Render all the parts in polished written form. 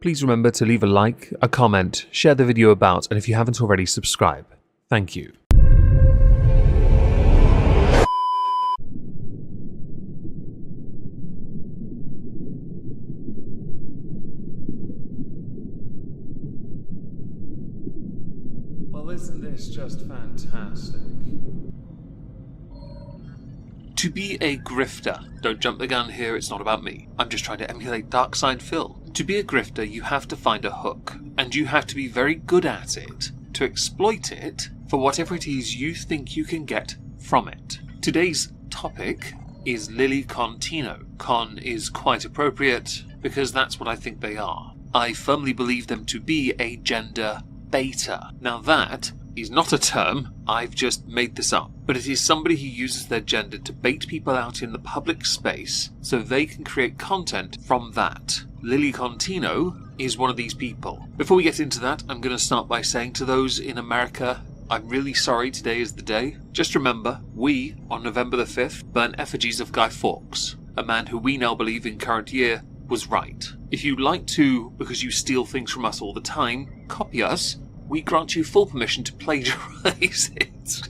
please remember to leave a like, a comment, share the video about, and if you haven't already, subscribe. Thank you. Well, isn't this just fantastic? To be a grifter, don't jump the gun here, it's not about me. I'm just trying to emulate Darkside Phil. To be a grifter, you have to find a hook, and you have to be very good at it to exploit it for whatever it is you think you can get from it. Today's topic is Lilly Contino. Con is quite appropriate because that's what I think they are. I firmly believe them to be a gender beta. Now that is not a term, I've just made this up, but it is somebody who uses their gender to bait people out in the public space so they can create content from that. Lilly Contino is one of these people. Before we get into that, I'm going to start by saying to those in America, I'm really sorry today is the day. Just remember, we, on November the 5th, burn effigies of Guy Fawkes, a man who we now believe in current year was right. If you'd like to, because you steal things from us all the time, copy us, we grant you full permission to plagiarize it.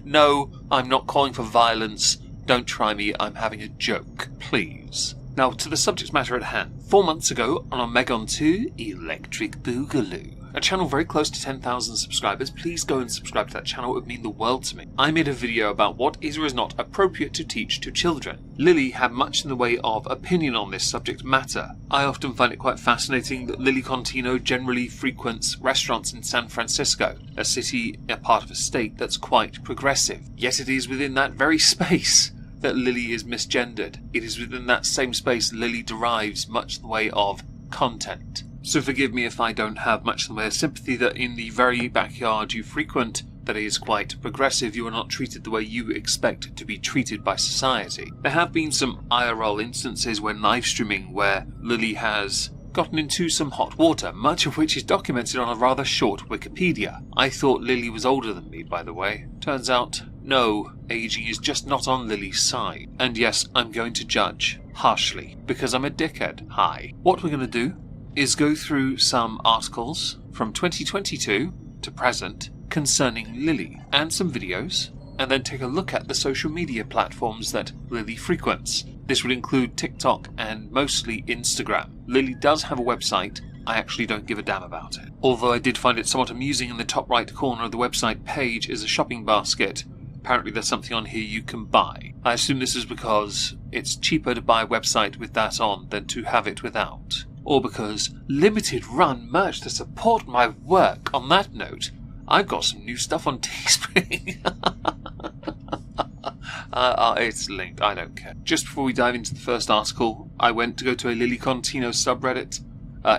No, I'm not calling for violence. Don't try me, I'm having a joke, please. Now, to the subject matter at hand. 4 months ago, on Omegon 2, Electric Boogaloo, a channel very close to 10,000 subscribers, please go and subscribe to that channel, it would mean the world to me. I made a video about what is or is not appropriate to teach to children. Lilly had much in the way of opinion on this subject matter. I often find it quite fascinating that Lilly Contino generally frequents restaurants in San Francisco, a city, a part of a state that's quite progressive. Yet it is within that very space that Lilly is misgendered. It is within that same space Lilly derives much in the way of content. So forgive me if I don't have much in the way of sympathy that in the very backyard you frequent that is quite progressive, you are not treated the way you expect to be treated by society. There have been some IRL instances when live streaming where Lilly has gotten into some hot water, much of which is documented on a rather short Wikipedia. I thought Lilly was older than me, by the way. Turns out, no, aging is just not on Lilly's side. And yes, I'm going to judge harshly, because I'm a dickhead. Hi. What we're going to do is go through some articles from 2022 to present concerning Lilly, and some videos, and then take a look at the social media platforms that Lilly frequents. This would include TikTok and mostly Instagram. Lilly does have a website, I actually don't give a damn about it. Although I did find it somewhat amusing in the top right corner of the website page is a shopping basket. Apparently there's something on here you can buy. I assume this is because it's cheaper to buy a website with that on than to have it without. Or because limited run merch to support my work. On that note, I've got some new stuff on Teespring. It's linked, I don't care. Just before we dive into the first article, I went to go to a Lilly Contino subreddit.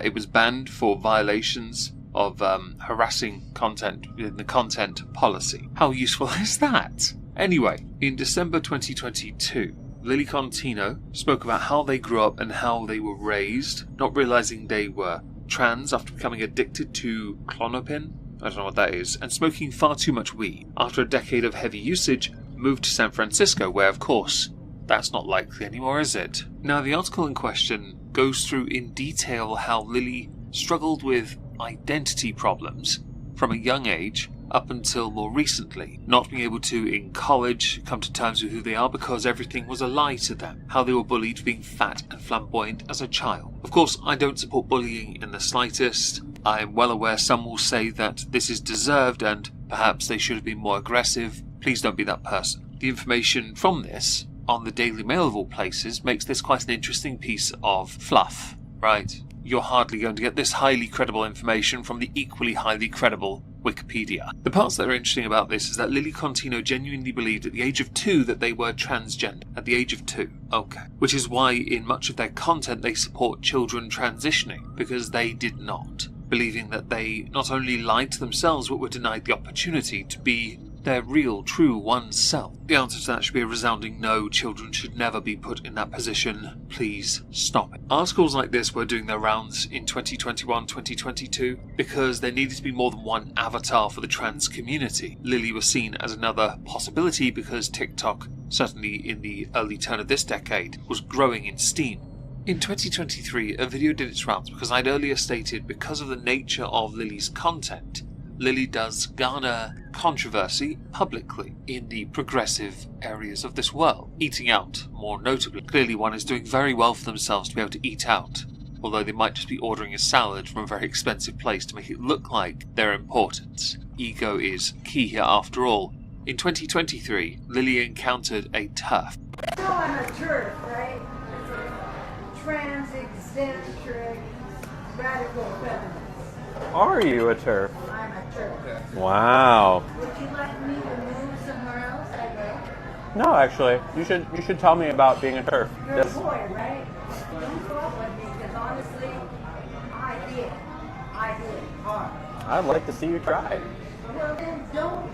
It was banned for violations of harassing content within the content policy. How useful is that? Anyway, in December 2022, Lilly Contino spoke about how they grew up and how they were raised, not realizing they were trans after becoming addicted to Klonopin, I don't know what that is, and smoking far too much weed. After a decade of heavy usage, moved to San Francisco, where of course, that's not likely anymore, is it? Now the article in question goes through in detail how Lilly struggled with identity problems from a young age up until more recently, not being able to, in college, come to terms with who they are because everything was a lie to them, how they were bullied for being fat and flamboyant as a child. Of course, I don't support bullying in the slightest. I am well aware some will say that this is deserved and perhaps they should have been more aggressive. Please don't be that person. The information from this, on the Daily Mail of all places, makes this quite an interesting piece of fluff, right? You're hardly going to get this highly credible information from the equally highly credible Wikipedia. The parts that are interesting about this is that Lilly Contino genuinely believed at the age of 2 that they were transgender. At the age of 2. Okay. Which is why in much of their content they support children transitioning, because they did not. Believing that they not only lied to themselves but were denied the opportunity to be their real, true oneself. The answer to that should be a resounding no. Children should never be put in that position. Please stop it. Articles like this were doing their rounds in 2021, 2022 because there needed to be more than one avatar for the trans community. Lilly was seen as another possibility because TikTok, certainly in the early turn of this decade, was growing in steam. In 2023, a video did its rounds because I'd earlier stated because of the nature of Lilly's content, Lilly does garner controversy publicly in the progressive areas of this world, eating out more notably. Clearly one is doing very well for themselves to be able to eat out, although they might just be ordering a salad from a very expensive place to make it look like they're important. Ego is key here after all. In 2023, Lilly encountered a TERF. So I'm a TERF, right? Trans-eccentric radical feminist. Are you a TERF? I'm a TERF. Wow. Would you like me to move somewhere else? I No, actually, you should tell me about being a TERF. will. You're a boy, right? Don't go up with me because honestly, I did hard. I'd like to see you try. Well then, don't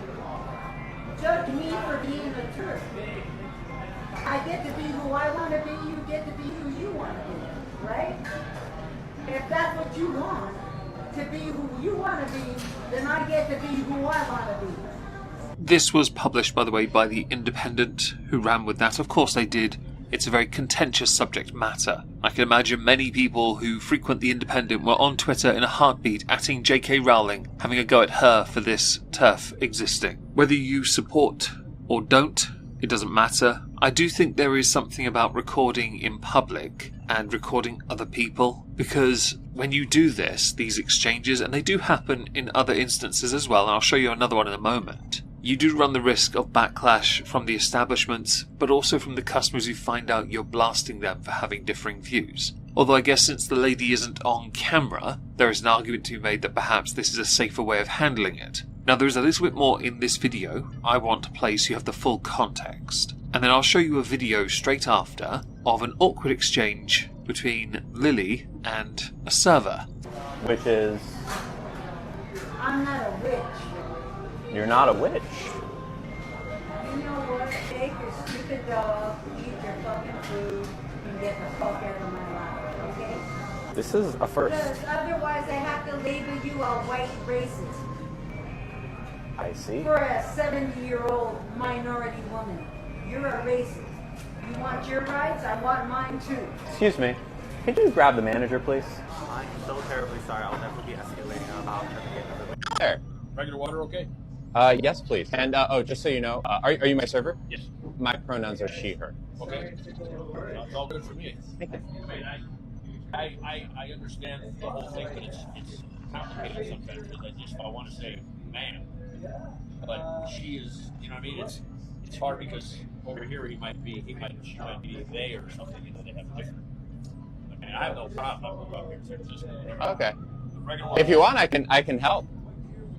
judge me for being a TERF. I get to be who I want to be. You get to be who you want to be, right? If that's what you want, to be who you want to be, then I get to be who I want to be. This was published, by the way, by The Independent, who ran with that. Of course they did. It's a very contentious subject matter. I can imagine many people who frequent The Independent were on Twitter in a heartbeat atting J.K. Rowling, having a go at her for this TERF existing. Whether you support or don't, it doesn't matter. I do think there is something about recording in public and recording other people, because when you do this, these exchanges, and they do happen in other instances as well, and I'll show you another one in a moment, you do run the risk of backlash from the establishments, but also from the customers who find out you're blasting them for having differing views. Although I guess since the lady isn't on camera, there is an argument to be made that perhaps this is a safer way of handling it. Now there is a little bit more in this video I want to play so you have the full context. And then I'll show you a video straight after of an awkward exchange between Lilly and a server. Which is... I'm not a witch. You're not a witch. You know what? Take your stupid dog, eat your fucking food, and get the fuck out of my life, okay? This is a first. Because otherwise I have to label you a white racist. I see. For a 70-year-old minority woman. You're a racist. You want your rights? I want mine too. Excuse me. Could you grab the manager, please? I'm so terribly sorry. I'll never be escalating about trying to get another. There. Regular water, okay? Yes, please. And, oh, just so you know, are you my server? Yes. My pronouns are she, her. Okay. It's all good for me. I understand the whole thing, but it's complicated sometimes because I want to say man, but she is, you know what I mean? It's hard because over here she might be they or something, you know, they have different. I mean, I have no problem. I'll move up here to San Francisco. Okay. Regular If you want, I can help.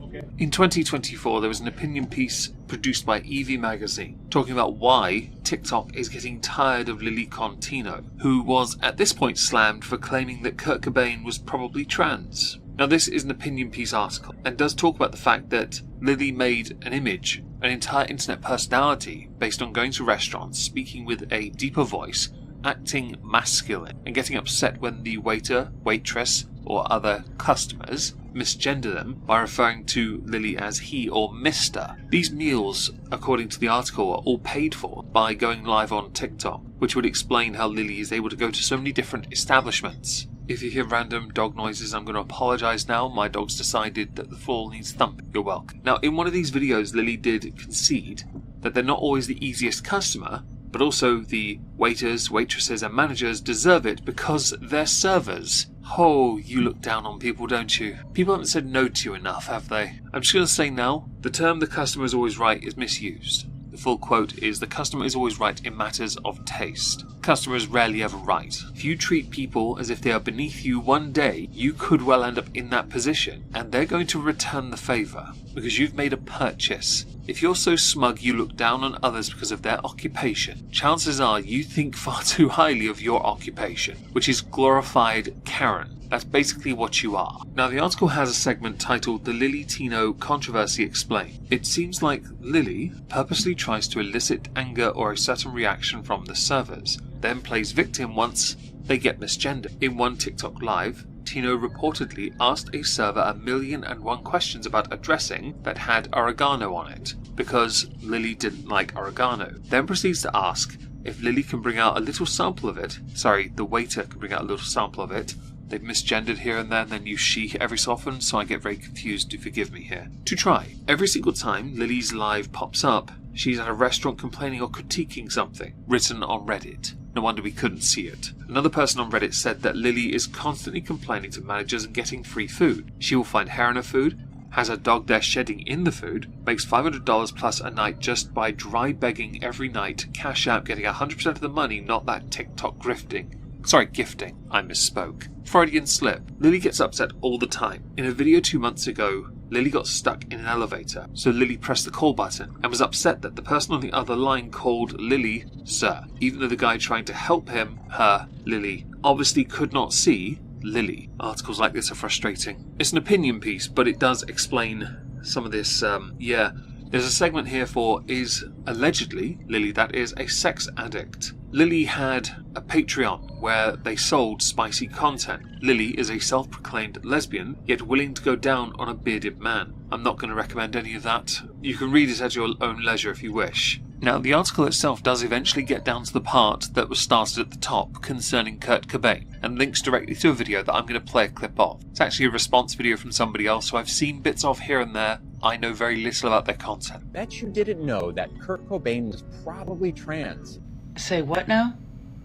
Okay. In 2024, there was an opinion piece produced by Evie magazine talking about why TikTok is getting tired of Lilly Contino, who was at this point slammed for claiming that Kurt Cobain was probably trans. Now this is an opinion piece article and does talk about the fact that Lilly made an image, an entire internet personality based on going to restaurants, speaking with a deeper voice, acting masculine, and getting upset when the waiter, waitress, or other customers misgender them by referring to Lilly as he or Mr. These meals, according to the article, are all paid for by going live on TikTok, which would explain how Lilly is able to go to so many different establishments. If you hear random dog noises, I'm going to apologise now. My dog's decided that the floor needs thumping. You're welcome. Now, in one of these videos, Lilly did concede that they're not always the easiest customer, but also the waiters, waitresses and managers deserve it because they're servers. Oh, you look down on people, don't you? People haven't said no to you enough, have they? I'm just going to say now, the term "the customer is always right" is misused. The full quote is, "The customer is always right in matters of taste. Customer is rarely ever right. If you treat people as if they are beneath you one day, you could well end up in that position, and they're going to return the favour, because you've made a purchase. If you're so smug you look down on others because of their occupation, chances are you think far too highly of your occupation, which is glorified Karen. That's basically what you are." Now the article has a segment titled "The Lilly Tino Controversy Explained." It seems like Lilly purposely tries to elicit anger or a certain reaction from the servers, then plays victim once they get misgendered. In one TikTok live, Tino reportedly asked a server 1,000,001 questions about a dressing that had oregano on it, because Lilly didn't like oregano, then proceeds to ask if Lilly can bring out a little sample of it, sorry, the waiter can bring out a little sample of it. They've misgendered here and there and then use she every so often, so I get very confused, do forgive me here. To try. Every single time Lilly's live pops up, she's at a restaurant complaining or critiquing something, written on Reddit. No wonder we couldn't see it. Another person on Reddit said that Lilly is constantly complaining to managers and getting free food. She will find hair in her food, has her dog there shedding in the food, makes $500 plus a night just by dry begging every night, cash out getting 100% of the money, not that TikTok grifting. Sorry, gifting. I misspoke. Freudian slip. Lilly gets upset all the time. In a video 2 months ago, Lilly got stuck in an elevator, so Lilly pressed the call button and was upset that the person on the other line called Lilly Sir, even though the guy trying to help him, her, Lilly, obviously could not see Lilly. Articles like this are frustrating. It's an opinion piece, but it does explain some of this, There's a segment here for is allegedly Lilly, that is, a sex addict. Lilly had a Patreon where they sold spicy content. Lilly is a self-proclaimed lesbian, yet willing to go down on a bearded man. I'm not going to recommend any of that. You can read it at your own leisure if you wish. Now, the article itself does eventually get down to the part that was started at the top concerning Kurt Cobain, and links directly to a video that I'm going to play a clip of. It's actually a response video from somebody else, so I've seen bits of here and there. I know very little about their content. Bet you didn't know that Kurt Cobain was probably trans. Say what now?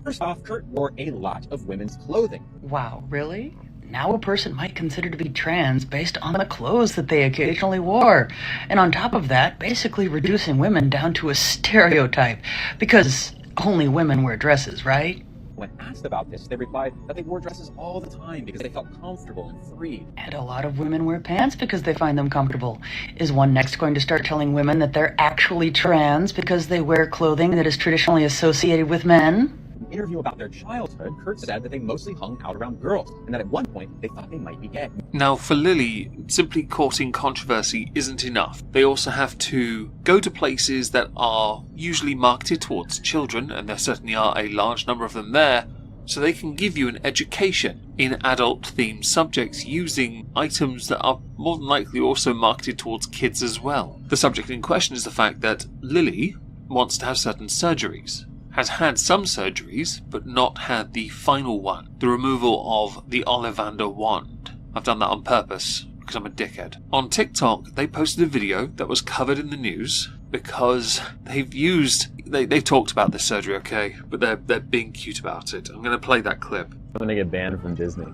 First off, Kurt wore a lot of women's clothing. Wow, really? Now a person might consider to be trans based on the clothes that they occasionally wore. And on top of that, basically reducing women down to a stereotype. Because only women wear dresses, right? When asked about this, they replied that they wore dresses all the time because they felt comfortable and free. And a lot of women wear pants because they find them comfortable. Is one next going to start telling women that they're actually trans because they wear clothing that is traditionally associated with men? In an interview about their childhood, Kurt said that they mostly hung out around girls, and that at one point they thought they might be gay. Now, for Lilly, simply courting controversy isn't enough. They also have to go to places that are usually marketed towards children, and there certainly are a large number of them there, so they can give you an education in adult-themed subjects using items that are more than likely also marketed towards kids as well. The subject in question is the fact that Lilly wants to have certain surgeries. Has had some surgeries, but not had the final one, the removal of the Ollivander wand. I've done that on purpose, because I'm a dickhead. On TikTok, they posted a video that was covered in the news, because they've talked about this surgery, okay, but they're being cute about it. I'm going to play that clip. I'm going to get banned from Disney.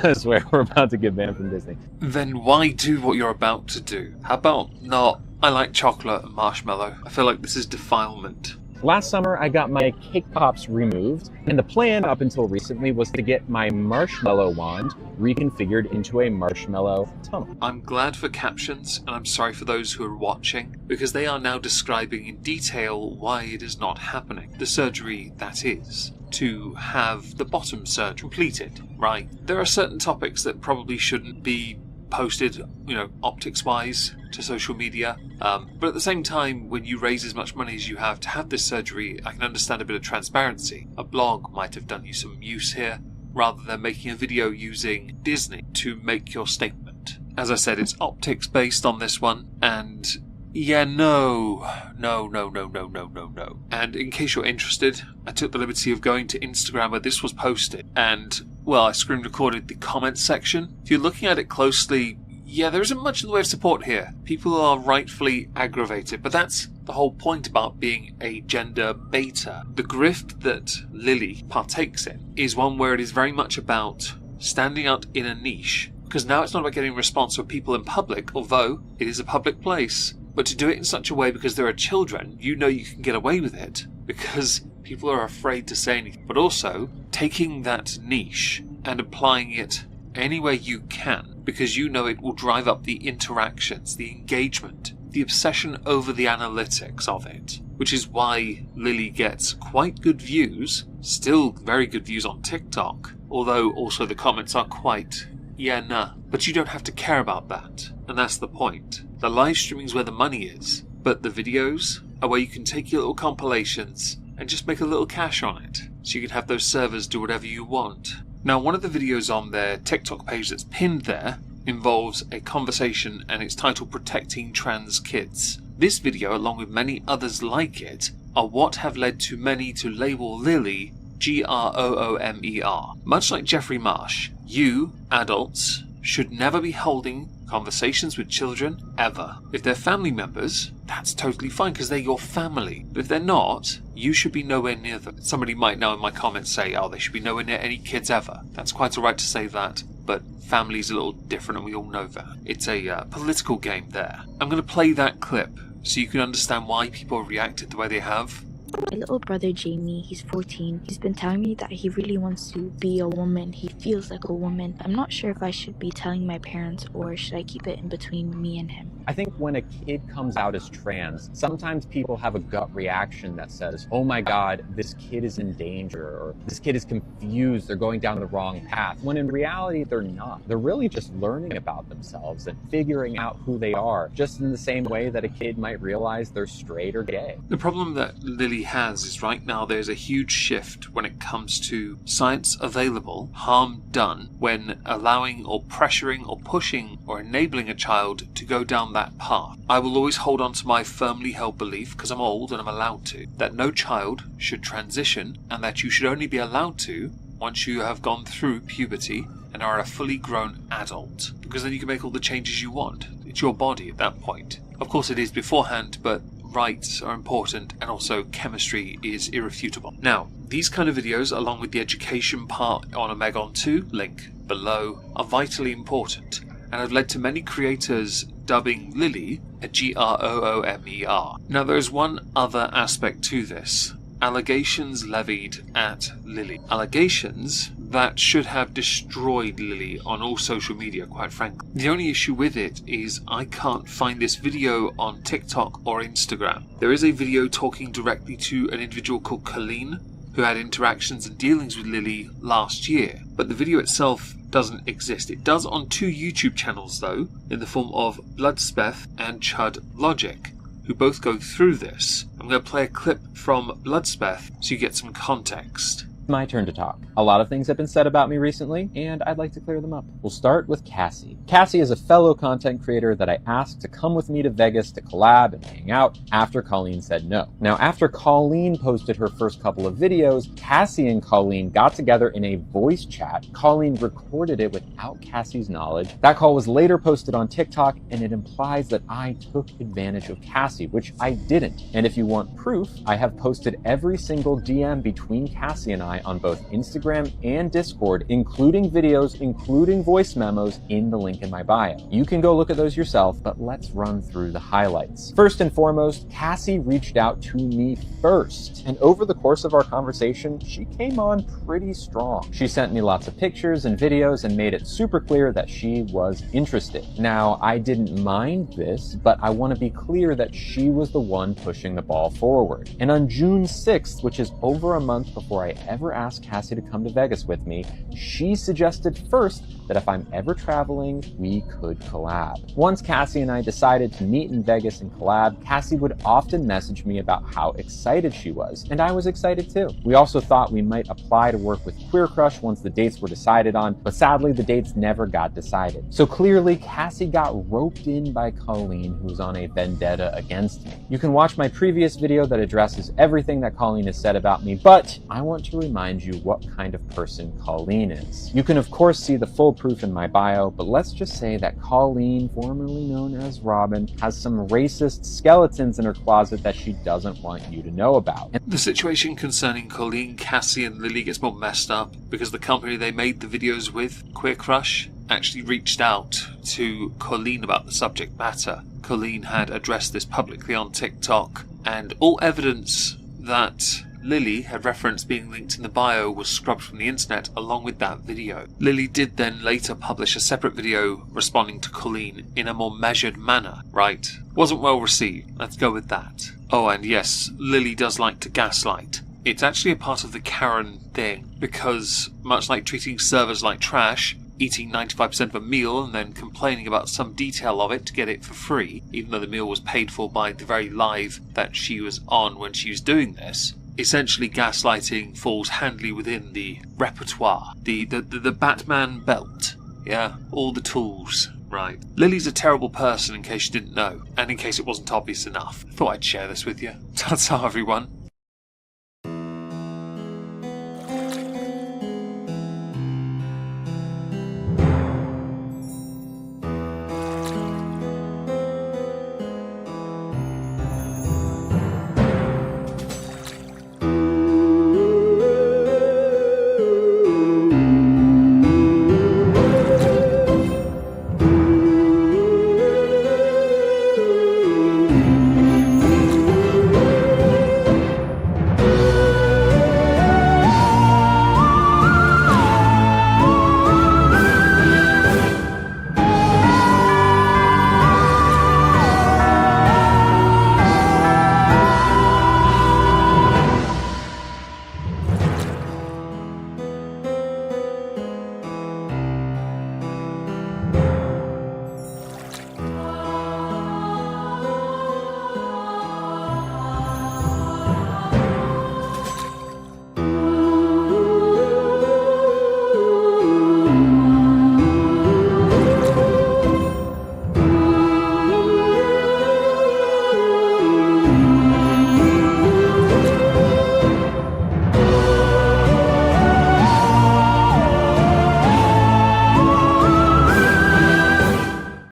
I swear we're about to get banned from Disney. Then why do what you're about to do? How about not? I like chocolate and marshmallow. I feel like this is defilement. Last summer, I got my cake pops removed, and the plan up until recently was to get my marshmallow wand reconfigured into a marshmallow tunnel. I'm glad for captions, and I'm sorry for those who are watching, because they are now describing in detail why it is not happening. The surgery, that is, to have the bottom surgery completed, right? There are certain topics that probably shouldn't be posted, optics-wise to social media. But at the same time, when you raise as much money as you have to have this surgery, I can understand a bit of transparency. A blog might have done you some use here, rather than making a video using Disney to make your statement. As I said, it's optics based on this one, and yeah, no. And in case you're interested, I took the liberty of going to Instagram where this was posted, and, well, I screen recorded the comments section. If you're looking at it closely, yeah, there isn't much in the way of support here. People are rightfully aggravated, but that's the whole point about being a gender beta. The grift that Lilly partakes in is one where it is very much about standing out in a niche, because now it's not about getting response from people in public, although it is a public place. But to do it in such a way because there are children, you know you can get away with it, because people are afraid to say anything. But also, taking that niche and applying it anywhere you can, because you know it will drive up the interactions, the engagement, the obsession over the analytics of it, which is why Lilly gets quite good views, still very good views on TikTok, although also the comments are quite, yeah, nah. But you don't have to care about that, and that's the point. The live streaming is where the money is, but the videos are where you can take your little compilations and just make a little cash on it, so you can have those servers do whatever you want. Now, one of the videos on their TikTok page that's pinned there involves a conversation, and it's titled Protecting Trans Kids. This video, along with many others like it, are what have led to many to label Lilly Groomer. Much like Jeffrey Marsh, you, adults, should never be holding conversations with children, ever. If they're family members, that's totally fine because they're your family. But if they're not, you should be nowhere near them. Somebody might now in my comments say, oh, they should be nowhere near any kids ever. That's quite alright to say that, but family's a little different and we all know that. It's a political game there. I'm going to play that clip so you can understand why people reacted the way they have. My little brother Jamie, he's 14. He's been telling me that he really wants to be a woman. He feels like a woman. I'm not sure if I should be telling my parents or should I keep it in between me and him. I think when a kid comes out as trans, sometimes people have a gut reaction that says, oh my God, this kid is in danger, or this kid is confused, they're going down the wrong path. When in reality, they're not. They're really just learning about themselves and figuring out who they are, just in the same way that a kid might realize they're straight or gay. The problem that Lilly has is right now there's a huge shift when it comes to science available, harm done, when allowing or pressuring or pushing or enabling a child to go down that path. I will always hold on to my firmly held belief, because I'm old and I'm allowed to, that no child should transition and that you should only be allowed to once you have gone through puberty and are a fully grown adult, because then you can make all the changes you want. It's your body at that point. Of course it is beforehand, but rights are important and also chemistry is irrefutable. Now, these kind of videos, along with the education part on Omegon 2, link below, are vitally important and have led to many creators dubbing Lilly a Groomer. Now there is one other aspect to this. Allegations levied at Lilly. Allegations that should have destroyed Lilly on all social media, quite frankly. The only issue with it is I can't find this video on TikTok or Instagram. There is a video talking directly to an individual called Colleen, who had interactions and dealings with Lilly last year, but the video itself doesn't exist. It does on two YouTube channels though, in the form of Bloodspeth and Chud Logic, who both go through this. I'm going to play a clip from Bloodspeth so you get some context. My turn to talk. A lot of things have been said about me recently, and I'd like to clear them up. We'll start with Cassie. Cassie is a fellow content creator that I asked to come with me to Vegas to collab and hang out after Colleen said no. Now, after Colleen posted her first couple of videos, Cassie and Colleen got together in a voice chat. Colleen recorded it without Cassie's knowledge. That call was later posted on TikTok, and it implies that I took advantage of Cassie, which I didn't. And if you want proof, I have posted every single DM between Cassie and I on both Instagram and Discord, including videos, including voice memos in the link in my bio. You can go look at those yourself, but let's run through the highlights. First and foremost, Cassie reached out to me first, and over the course of our conversation, she came on pretty strong. She sent me lots of pictures and videos and made it super clear that she was interested. Now, I didn't mind this, but I want to be clear that she was the one pushing the ball forward. And on June 6th, which is over a month before I ever asked Cassie to come to Vegas with me, she suggested first that if I'm ever traveling, we could collab. Once Cassie and I decided to meet in Vegas and collab, Cassie would often message me about how excited she was, and I was excited too. We also thought we might apply to work with Queer Crush once the dates were decided on, but sadly the dates never got decided. So clearly Cassie got roped in by Colleen, who's on a vendetta against me. You can watch my previous video that addresses everything that Colleen has said about me, but I want to remind you what kind of person Colleen is. You can of course see the full proof in my bio, but let's just say that Colleen, formerly known as Robin, has some racist skeletons in her closet that she doesn't want you to know about. The situation concerning Colleen, Cassie and Lilly gets more messed up because the company they made the videos with, Queer Crush, actually reached out to Colleen about the subject matter. Colleen had addressed this publicly on TikTok, and all evidence that Lilly had referenced being linked in the bio was scrubbed from the internet along with that video. Lilly did then later publish a separate video responding to Colleen in a more measured manner, right? Wasn't well received, let's go with that. Oh, and yes, Lilly does like to gaslight. It's actually a part of the Karen thing, because much like treating servers like trash, eating 95% of a meal and then complaining about some detail of it to get it for free, even though the meal was paid for by the very live that she was on when she was doing this, essentially gaslighting falls handily within the repertoire, the Batman belt, yeah, all the tools, right. Lilly's a terrible person in case you didn't know, and in case it wasn't obvious enough. Thought I'd share this with you. That's all everyone.